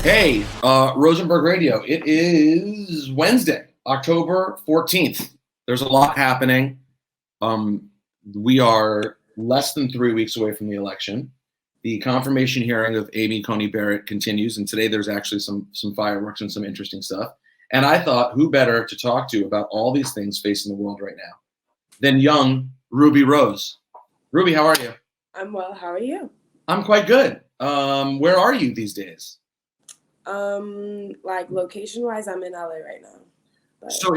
Hey, Rosenberg Radio. It is Wednesday, October 14th. There's a lot happening. We are less than 3 weeks away from the election. The confirmation hearing of Amy Coney Barrett continues, and today there's actually some fireworks and some interesting stuff. And I thought, who better to talk to about all these things facing the world right now than young Rubi Rose. Ruby, how are you? I'm well. How are you? I'm quite good. Where are you these days? Like location-wise, I'm in LA right now. But... So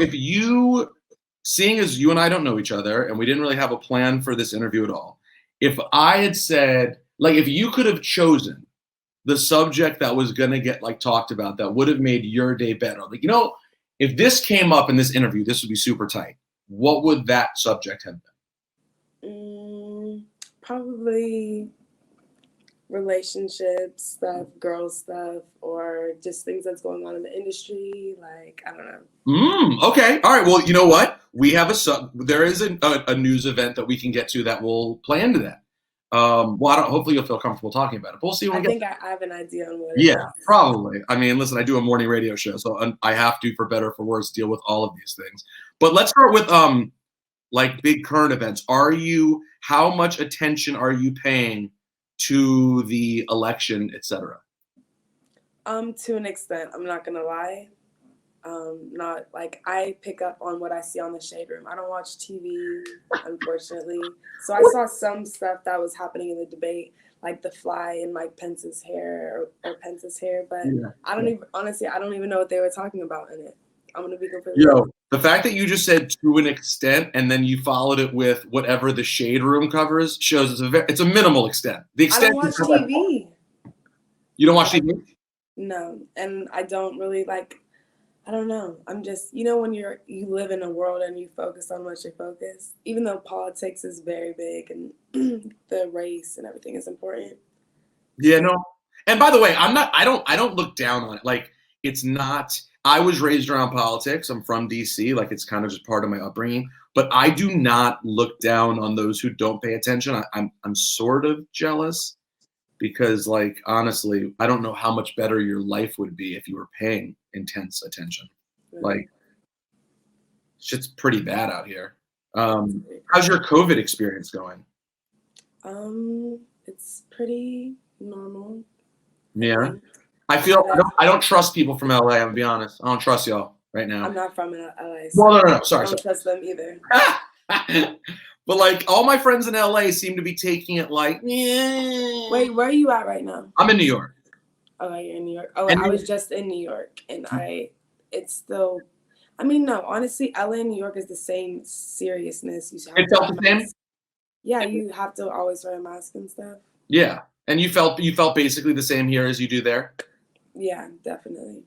seeing as you and I don't know each other and we didn't really have a plan for this interview at all, if I had said, like, if you could have chosen the subject that was going to get like talked about that would have made your day better, like, if this came up in this interview, this would be super tight. What would that subject have been? Probably relationship stuff, girl stuff, or just things that's going on in the industry. Like, I don't know. Okay. All right. Well, you know what? We have there is a news event that we can get to that will play into that. Hopefully you'll feel comfortable talking about it. But we'll see when we get. I have an idea on what. Yeah, probably. I mean, listen, I do a morning radio show, so I have to, for better or for worse, deal with all of these things. But let's start with like big current events. How much attention are you paying to the election, etc.? To an extent, I'm not gonna lie. Not like I pick up on what I see on the Shade Room. I don't watch TV, unfortunately. So I saw some stuff that was happening in the debate, like the fly in Mike Pence's hair or Pence's hair, but yeah. I don't even know what they were talking about in it. I'm gonna be completely honest. The fact that you just said to an extent and then you followed it with whatever the Shade Room covers shows it's a minimal extent. The extent I don't watch TV. You don't watch TV? No, and I don't really like. I don't know. I'm just, when you live in a world and you focus on what you focus, even though politics is very big and the race and everything is important. Yeah, no. And by the way, I don't look down on it. Like, it's not. I was raised around politics. I'm from DC. Like, it's kind of just part of my upbringing. But I do not look down on those who don't pay attention. I'm sort of jealous because, like, honestly, I don't know how much better your life would be if you were paying intense attention. Like, shit's pretty bad out here. How's your COVID experience going? It's pretty normal. Yeah. I feel I don't trust people from LA. I'm gonna be honest. I don't trust y'all right now. I'm not from LA. So well, no. Sorry. I don't trust them either. But like all my friends in LA seem to be taking it like, yeah. Wait, where are you at right now? I'm in New York. Oh, you're in New York. Oh, I was just in New York, and it's still. I mean, no, honestly, LA and New York is the same seriousness. It felt the same. Yeah, you have to always wear a mask and stuff. Yeah, and you felt basically the same here as you do there. Yeah, definitely.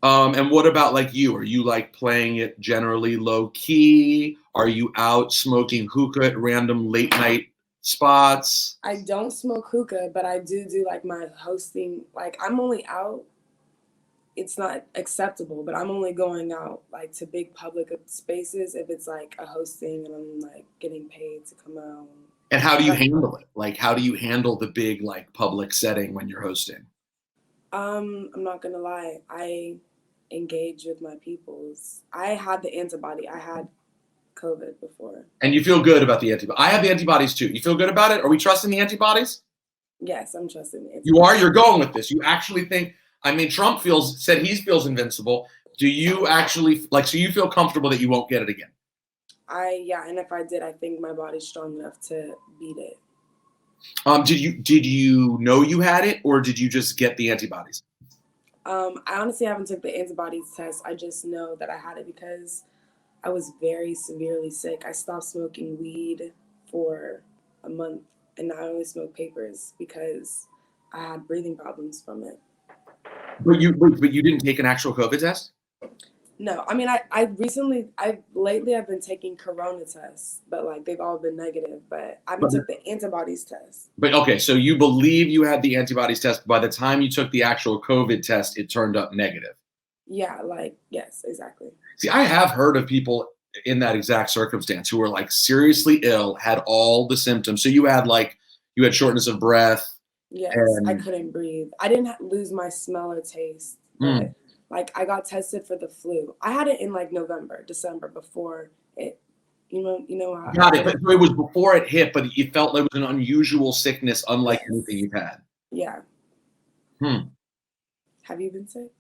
And what about like you? Are you like playing it generally low key? Are you out smoking hookah at random late night spots? I don't smoke hookah, but I do like my hosting. Like, I'm only out. It's not acceptable, but I'm only going out like to big public spaces if it's like a hosting and I'm like getting paid to come out. And how do you handle it? Like, how do you handle the big like public setting when you're hosting? I'm not gonna lie. I engage with my peoples. I had the antibody. I had COVID before. And you feel good about the antibody? I have the antibodies too. You feel good about it? Are we trusting the antibodies? Yes, I'm trusting the antibodies. You are? You're going with this. You actually think, I mean, Trump said he feels invincible. Do you actually, so you feel comfortable that you won't get it again? And if I did, I think my body's strong enough to beat it. Did you know you had it, or did you just get the antibodies? I honestly haven't took the antibodies test. I just know that I had it because I was very severely sick. I stopped smoking weed for a month, and now I only smoke papers because I had breathing problems from it. But you didn't take an actual COVID test? No, I mean, lately I've been taking corona tests, but like they've all been negative, but I haven't took the antibodies test. But okay, so you believe you had the antibodies test, but by the time you took the actual COVID test, it turned up negative. Yeah, yes, exactly. See, I have heard of people in that exact circumstance who were like seriously ill, had all the symptoms. So you had you had shortness of breath. Yes, I And couldn't breathe. I didn't lose my smell or taste, but like I got tested for the flu. I had it in like November, December before it. You know how got it. But so it was before it hit, but you felt like it was an unusual sickness, unlike anything you've had. Yeah. Hmm. Have you been sick?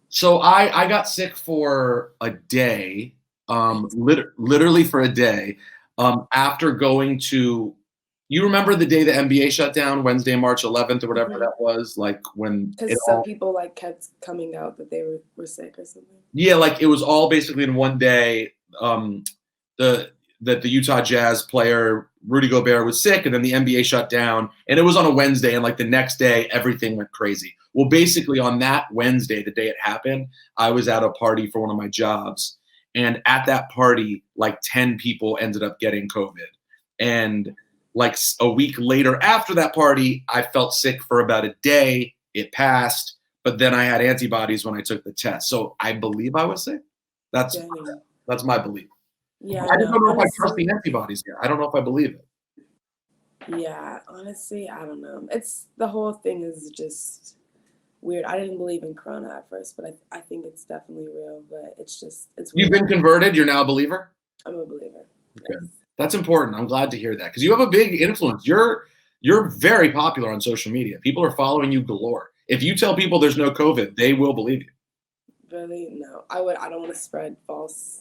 So I got sick for a day, literally for a day, after going to. You remember the day the NBA shut down, Wednesday, March 11th, or whatever that was, like when it Because some all. people like kept coming out that they were sick or something. Yeah, like it was all basically in one day. The that the Utah Jazz player Rudy Gobert was sick, and then the NBA shut down, and it was on a Wednesday, and like the next day, everything went crazy. Well, basically on that Wednesday, the day it happened, I was at a party for one of my jobs, and at that party, like 10 people ended up getting COVID, and like a week later after that party, I felt sick for about a day. It passed, but then I had antibodies when I took the test, so I believe I was sick. That's Dang. that's my belief. Yeah, I just no, don't know if I trust honestly, the antibodies yet. I don't know if I believe it. yeah, honestly, I don't know. It's the whole thing is just weird. I didn't believe in Corona at first, but I think it's definitely real. But it's You've weird. been converted. You're now a believer. I'm a believer. Okay. Yes. That's important. I'm glad to hear that because you have a big influence. You're very popular on social media. People are following you galore. If you tell people there's no COVID, they will believe you. Really? No, I would. I don't want to spread false.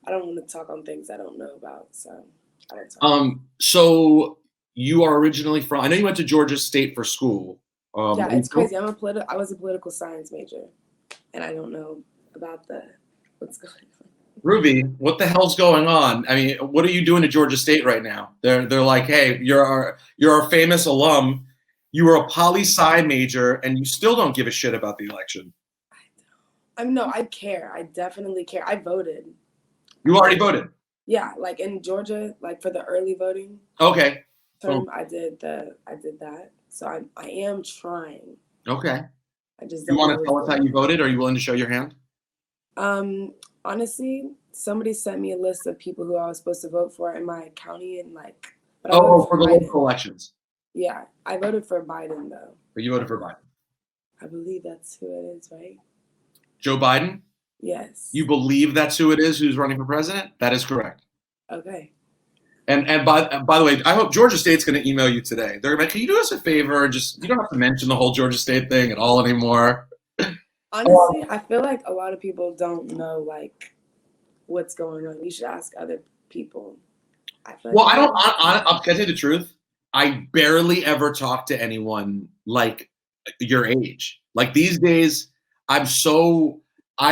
I don't want to talk on things I don't know about. So I don't talk. So you are originally from. I know you went to Georgia State for school. Yeah, it's crazy. I was a political science major, and I don't know about what's going on. Ruby, what the hell's going on? I mean, what are you doing at Georgia State right now? They're like, hey, you're our famous alum. You were a poli sci major, and you still don't give a shit about the election. No, I care. I definitely care. I voted. You already voted. Yeah, like in Georgia, like for the early voting Okay. term, I did that. So I am trying. Okay. I just You don't want know to tell us how you voted? Are you willing to show your hand? Honestly, somebody sent me a list of people who I was supposed to vote for in my county, and like, but I voted For the Biden. local elections. Yeah, I voted for Biden though. But you voted for Biden. I believe that's who it is, right? Joe Biden? Yes. You believe that's who it is who's running for president? That is correct. Okay. And by the way, I hope Georgia State's going to email you today. They're like, can you do us a favor? Just you don't have to mention the whole Georgia State thing at all anymore. Honestly, I feel like a lot of people don't know like what's going on. You should ask other people. I feel like I'll tell you the truth. I barely ever talk to anyone like your age. Like these days, I've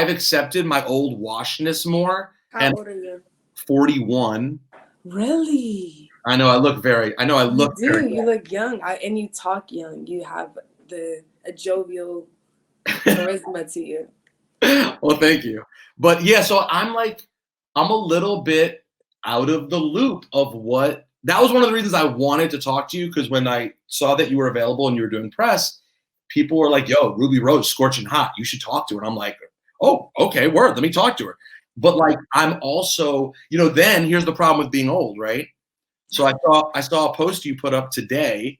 accepted my old washness more. How old are you? 41. Really? I know I look very You look young. And you talk young. You have a jovial charisma to you. Well, thank you. But yeah, so I'm a little bit out of the loop of what that was one of the reasons I wanted to talk to you because when I saw that you were available and you were doing press, people were like, yo, Rubi Rose, scorching hot. You should talk to her. And I'm like, oh, okay, word. Let me talk to her. But like, I'm also, then here's the problem with being old, right? So I saw a post you put up today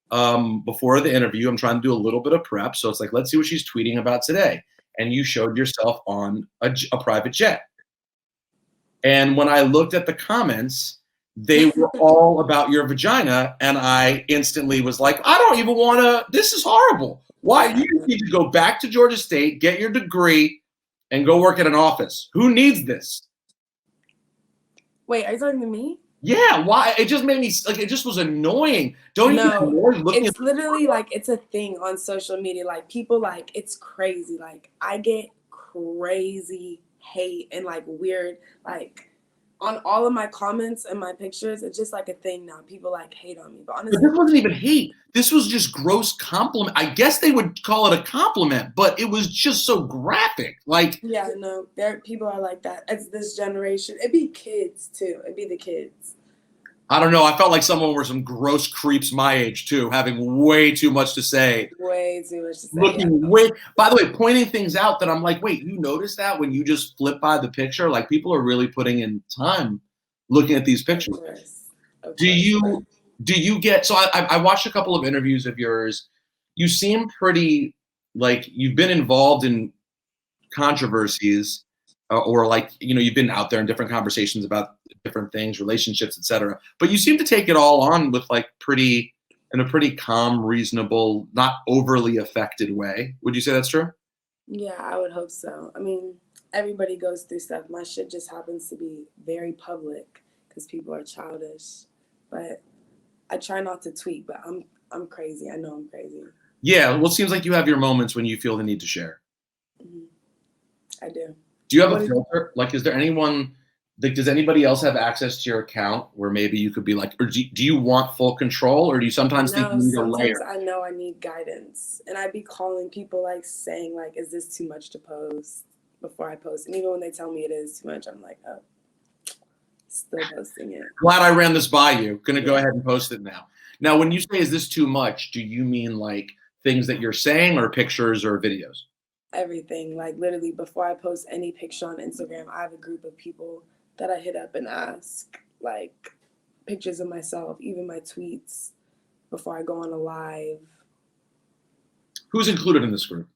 before the interview. I'm trying to do a little bit of prep. So it's like, let's see what she's tweeting about today. And you showed yourself on a private jet. And when I looked at the comments, they were all about your vagina. And I instantly was like, I don't even want to, this is horrible. Why? You need to go back to Georgia State, get your degree, and go work at an office. Who needs this? Wait, are you talking to me? Yeah, why? It just made me like it just was annoying. Don't you think more looking it's literally like it's a thing on social media. Like people like it's crazy. Like I get crazy hate and like weird like on all of my comments and my pictures. It's just like a thing now. People like hate on me, but honestly, this wasn't even hate. This was just gross compliment. I guess they would call it a compliment, but it was just so graphic. Like yeah, no, people are like that. It's this generation. It'd be kids too. It'd be the kids. I don't know. I felt like someone were some gross creeps my age too, having way too much to say. Way too much to say. Looking way. By the way, pointing things out that I'm like, wait, you noticed that when you just flip by the picture? Like people are really putting in time looking at these pictures. Of course. Do you? Do you get so I watched a couple of interviews of yours. You seem pretty like you've been involved in controversies or like you've been out there in different conversations about different things, relationships, etc. But you seem to take it all on with like pretty in a pretty calm, reasonable, not overly affected way. Would you say that's true? Yeah, I would hope so. I mean, everybody goes through stuff. My shit just happens to be very public because people are childish. But I try not to tweet, but I'm crazy. I know I'm crazy. Yeah, well, it seems like you have your moments when you feel the need to share. Hmm. I do. Do you have What a is, filter? Like, is there anyone, like, does anybody else have access to your account where maybe you could be like, or do you want full control, or do you sometimes think no, you need a sometimes layer? I know I need guidance. And I'd be calling people like saying like, is this too much to post before I post? And even when they tell me it is too much, I'm like, oh, still posting it. Glad I ran this by you. Gonna go Yeah. ahead and post it now. Now, when you say, is this too much, do you mean like things that you're saying or pictures or videos? Everything. Like literally before I post any picture on Instagram, I have a group of people that I hit up and ask like pictures of myself, even my tweets before I go on a live. Who's included in this group?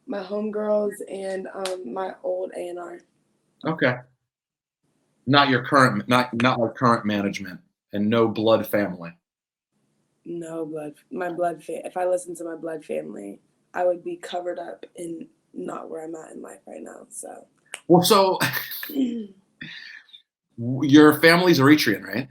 My homegirls and my old A&R. Okay. Not your current, not like current management and no blood family. No blood. My blood. If I listened to my blood family, I would be covered up in not where I'm at in life right now. So. Well, so your family's Eritrean, right?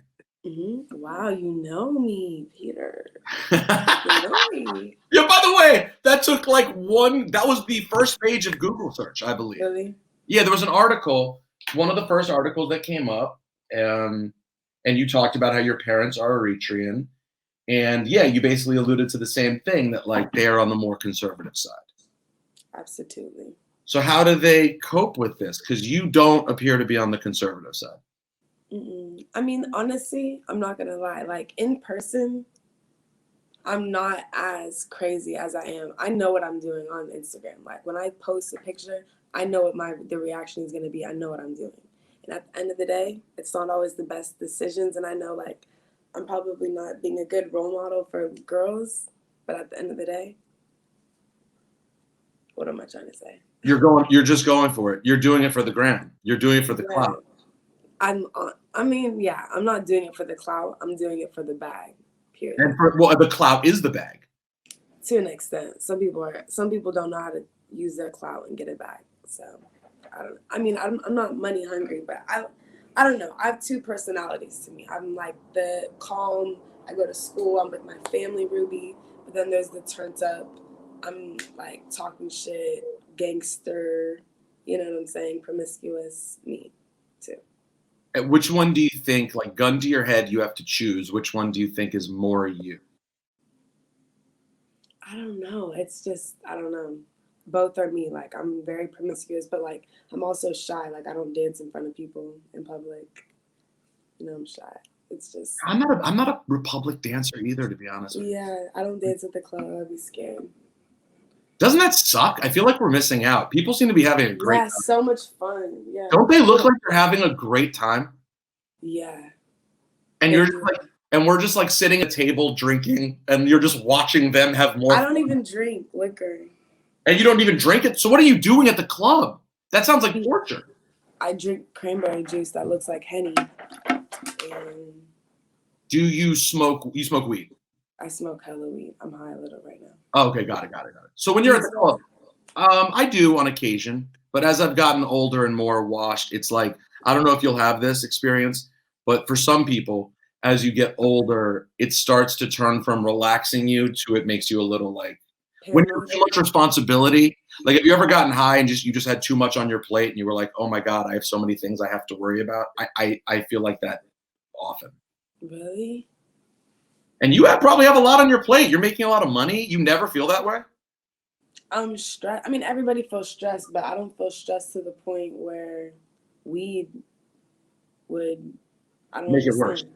Wow, you know me, Peter. You Yeah, know me. by the way, that took like that was the first page of Google search, I believe. Really? Yeah, there was an article, one of the first articles that came up, and you talked about how your parents are Eritrean. And yeah, you basically alluded to the same thing that like they're on the more conservative side. Absolutely. So how do they cope with this? Because you don't appear to be on the conservative side. I mean, honestly, I'm not gonna lie. Like in person, I'm not as crazy as I am. I know what I'm doing on Instagram. Like when I post a picture, I know what the reaction is gonna be. I know what I'm doing. And at the end of the day, it's not always the best decisions. And I know like I'm probably not being a good role model for girls, but at the end of the day, what am I trying to say? You're just going for it. You're doing it for the gram. You're doing it for the Right. clout. I mean, yeah, I'm not doing it for the clout. I'm doing it for the bag. Period. And well, the clout is the bag. To an extent, some people don't know how to use their clout and get it back. So I'm not money hungry, but I don't know. I have two personalities to me. I'm like the calm. I go to school. I'm with my family, Ruby. But then there's the turned up. I'm like talking shit, gangster. You know what I'm saying? Promiscuous me too. And which one do you think, like gun to your head, you have to choose? Which one do you think is more you? I don't know. It's just I don't know. Both are me. Like I'm very promiscuous, but like I'm also shy. Like I don't dance in front of people in public. You know, I'm shy. It's just I'm not a Republic dancer either, to be honest with you. yeah. I don't dance at the club. I'd be scared. Doesn't that suck? I feel like we're missing out. People seem to be having a great Yeah, time. so much fun. Yeah. Don't they look like they're having a great time? Yeah. And They you're just do. like, and we're just like sitting at a table drinking, and you're just watching them have more I fun. don't even drink liquor. And you don't even drink it. So what are you doing at the club? That sounds like torture. I drink cranberry juice that looks like Henny, and Do you smoke? You smoke weed? I smoke hella weed. I'm high a little right now. Oh, okay, got it. So when Do you're you at the smoke? club, I do on occasion, but as I've gotten older and more washed, it's like I don't know if you'll have this experience, but for some people, as you get older, it starts to turn from relaxing you to it makes you a little like when you have Paranoid? too much responsibility. Like, have you ever gotten high and you just had too much on your plate and you were like, oh my God, I have so many things I have to worry about? I feel like that often. Really? And you probably have a lot on your plate. You're making a lot of money. You never feel that way? I'm stressed. I mean, everybody feels stressed, but I don't feel stressed to the point where weed would. I don't Make it worse. understand.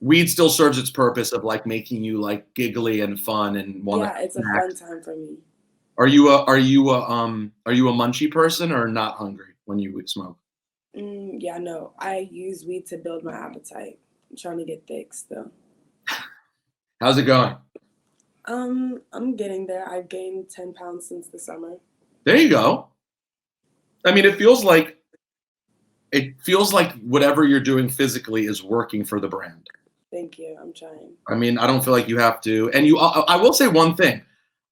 Weed still serves its purpose of like making you like giggly and fun and want Yeah, to it's a fun time for me. Are you a munchie person or not hungry when you smoke? Yeah, no, I use weed to build my appetite. I'm trying to get thick still. How's it going? I'm getting there. I've gained 10 pounds since the summer. There you go. I mean, it feels like whatever you're doing physically is working for the brand. Thank you. I'm trying. I mean, I don't feel like you have to. And I will say one thing.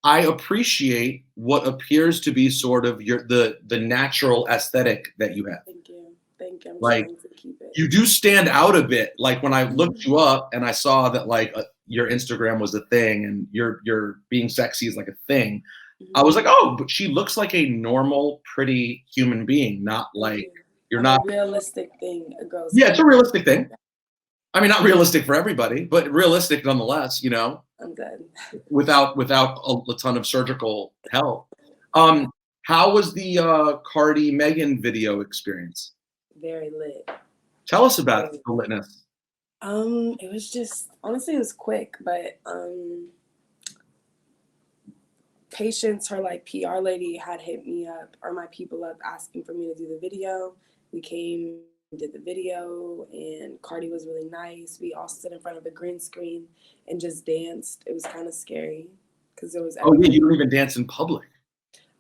I appreciate what appears to be sort of the natural aesthetic that you have. Thank you. Thank you. I'm Like, trying to keep it. you do stand out a bit. Like when I looked you up and I saw that like your Instagram was a thing and your being sexy is like a thing. I was like, oh, but she looks like a normal, pretty human being, not like you're not. A realistic thing a girl's. Yeah, it's a realistic thing. I mean, not realistic for everybody, but realistic nonetheless. You know, I'm dead. without a ton of surgical help. How was the Cardi Megan video experience? Very lit. Tell us about the litness. It was just honestly it was quick, but Patience, her like PR lady, had hit me up or my people up asking for me to do the video. We came, did the video, and Cardi was really nice. We all stood in front of a green screen and just danced. It was kind of scary because there was. Oh yeah, you don't even dance in public.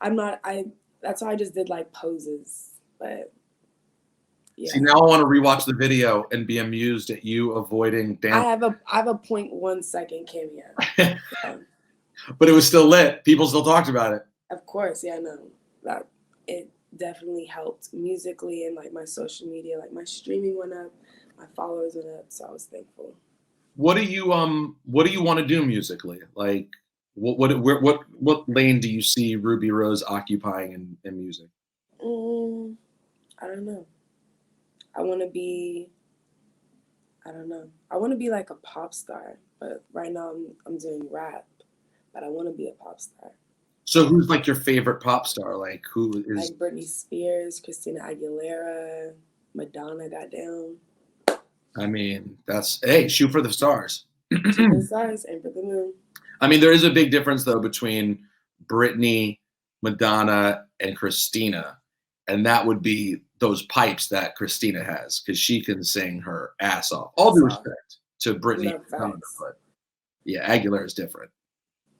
That's why I just did like poses, but. Yeah. See, now I want to rewatch the video and be amused at you avoiding dance. I have a 0.1 second cameo. But it was still lit. People still talked about it. Of course, yeah, no. That it definitely helped musically and like my social media, like my streaming went up, my followers went up, so I was thankful. What do you want to do musically? Like what lane do you see Rubi Rose occupying in music? I don't know. I want to be like a pop star, but right now I'm doing rap, but I want to be a pop star. So who's like your favorite pop star? Like who is? Like Britney Spears, Christina Aguilera, Madonna got down. I mean, hey, shoot for the stars. Shoot for the stars, aim for the moon. I mean, there is a big difference though between Britney, Madonna, and Christina, and that would be those pipes that Christina has because she can sing her ass off. All due respect to Britney, but yeah, Aguilera is different.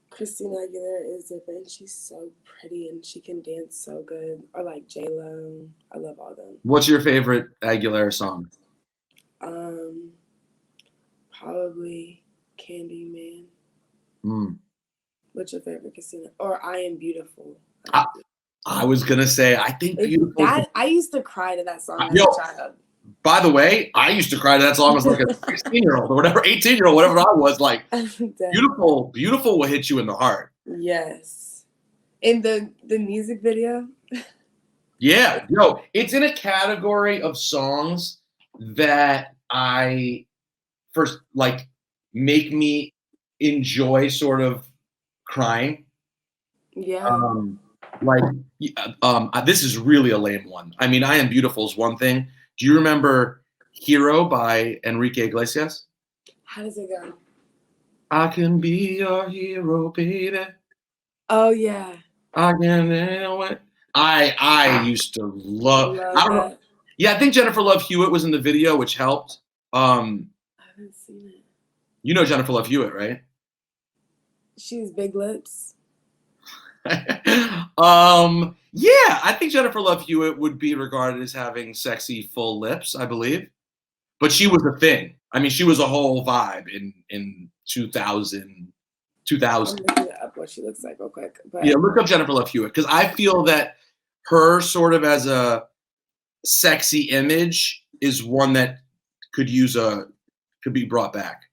Christina Aguilera is different. She's so pretty and she can dance so good. Or like J-Lo. I love all them. What's your favorite Aguilera song? Probably Candyman. What's your favorite Christina? Or I Am Beautiful. I was gonna say, I think Beautiful. I used to cry to that song as a child. By the way, I used to cry to that song as like a 16-year-old or whatever, 18-year-old, whatever I was. Like, Beautiful will hit you in the heart. Yes. In the music video? Yeah. No, it's in a category of songs that I first, like, make me enjoy sort of crying. Yeah. This is really a lame one. I mean, I Am Beautiful is one thing. Do you remember Hero by Enrique Iglesias? How does it go? I can be your hero, baby. Oh yeah. I can. I used to love. I don't know. Yeah, I think Jennifer Love Hewitt was in the video, which helped. I haven't seen it. You know Jennifer Love Hewitt, right? She's big lips. Yeah, I think Jennifer Love Hewitt would be regarded as having sexy full lips, I believe. But she was a thing. I mean, she was a whole vibe in 2000. I'm looking up what she looks like real quick. But yeah, look up Jennifer Love Hewitt because I feel that her sort of as a sexy image is one that could be brought back.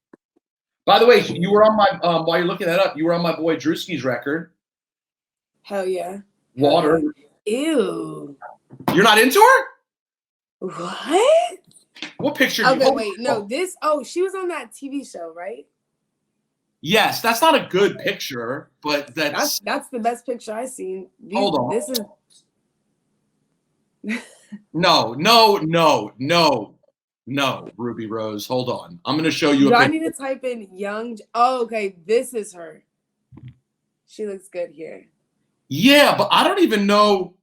By the way, you were on my while you're looking that up, you were on my boy Drewski's record. Hell yeah. Water. Ew. You're not into her? What? What picture? Okay, wait. No, she was on that TV show, right? Yes, that's not a good picture, but that's the best picture I've seen. Hold on. This is No, Rubi Rose. Hold on. I'm going to show you I need to type in young. Oh, okay. This is her. She looks good here. Yeah, but I don't even know.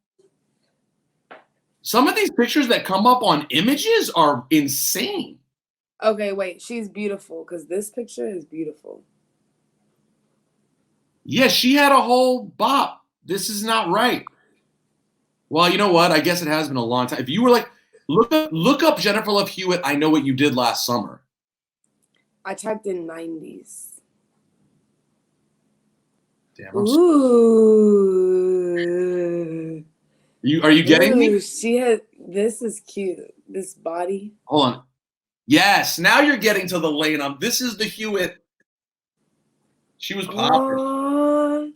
Some of these pictures that come up on images are insane. Okay, wait. She's beautiful because this picture is beautiful. Yeah, she had a whole bop. This is not right. Well, you know what? I guess it has been a long time. If you were like, look up Jennifer Love Hewitt, I Know What You Did Last Summer. I typed in 90s. Damn, Ooh. are you getting me? She had, this is cute. This body. Hold on. Yes, now you're getting to the lane. This is the Hewitt. She was popular.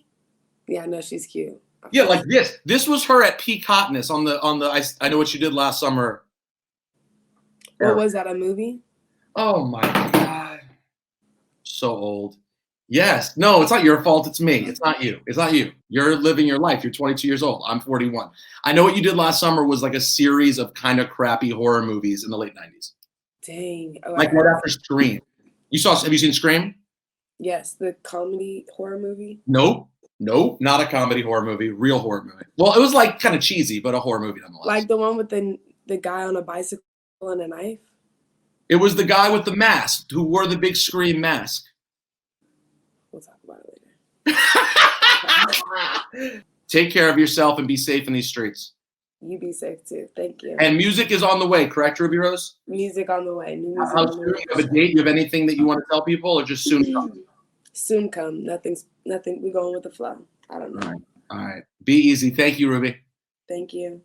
Yeah, no, she's cute. Yeah, like this. This was her at peak hotness on the I Know What You Did Last Summer. What was that, a movie? Oh my God. So old. Yes. No, it's not your fault. It's me. It's not you. It's not you. You're living your life. You're 22 years old. I'm 41. I Know What You Did Last Summer was like a series of kind of crappy horror movies in the late 90s. Dang. Oh, like right after Scream. Have you seen Scream? Yes, the comedy horror movie. Nope. Nope. Not a comedy horror movie. Real horror movie. Well, it was like kind of cheesy, but a horror movie nonetheless. Like the one with the guy on a bicycle and a knife? It was the guy with the mask who wore the big Scream mask. We'll talk about it later. Take care of yourself and be safe in these streets. You be safe too. Thank you. And music is on the way, correct, Ruby Rose? Music on the way. New music How soon? You have a date? You have anything that you want to tell people, or just soon come? Soon come. Nothing. We're going with the flow. I don't know. All right. Be easy. Thank you, Ruby. Thank you.